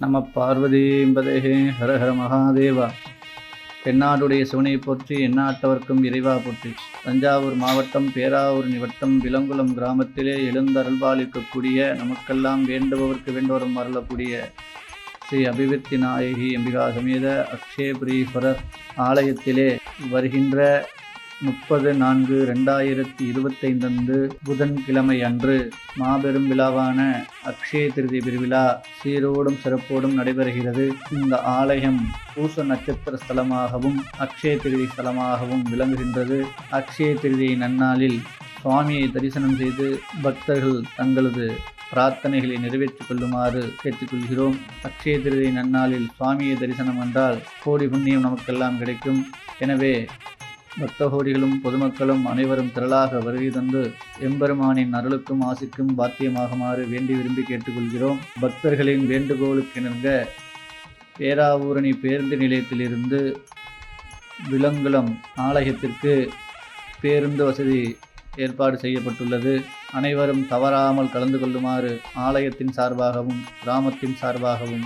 நம பார்வதீம்பதே. ஹர ஹர மகாதேவா. தென்னாடுடைய சிவனை போற்றி, எந்நாட்டவர்க்கும் இறைவா போற்றி. தஞ்சாவூர் மாவட்டம் பேராவூர் நிவட்டம் விலங்குளம் கிராமத்திலே எழுந்தருள்பாலிக்கக்கூடிய, நமக்கெல்லாம் வேண்டுபவர்க்கு வேண்டுவரும் அருளக்கூடிய ஸ்ரீ அபிவிருத்தி நாயகி அம்பிகா சமேத அக்ஷயபுரீஸ்வரர் ஆலயத்திலே வருகின்ற 30/4/2025 அன்று புதன்கிழமை அன்று மாபெரும் விழாவான அக்ஷய திருதி பெருவிழா சீரோடும் சிறப்போடும் நடைபெறுகிறது. இந்த ஆலயம் பூச நட்சத்திர ஸ்தலமாகவும் அக்ஷய திருதி ஸ்தலமாகவும் விளங்குகின்றது. அக்ஷய திருதி நன்னாளில் சுவாமியை தரிசனம் செய்து பக்தர்கள் தங்களது பிரார்த்தனைகளை நிறைவேற்றிக் கொள்ளுமாறு கேட்டுக்கொள்கிறோம். அக்ஷய திருதி நன்னாளில் சுவாமியை தரிசனம் என்றால் கோடி புண்ணியம் நமக்கெல்லாம் கிடைக்கும். எனவே பக்தகோடிகளும் பொதுமக்களும் அனைவரும் திரளாக வருகை தந்து எம்பெருமானின் அருளுக்கும் ஆசிக்கும் பாத்தியமாகுமாறு வேண்டி விரும்பி கேட்டுக்கொள்கிறோம். பக்தர்களின் வேண்டுகோளுக்கிணங்க பேராவூரணி பேருந்து நிலையத்திலிருந்து விலங்குளம் ஆலயத்திற்கு பேருந்து வசதி ஏற்பாடு செய்யப்பட்டுள்ளது. அனைவரும் தவறாமல் கலந்து கொள்ளுமாறு ஆலயத்தின் சார்பாகவும் கிராமத்தின் சார்பாகவும்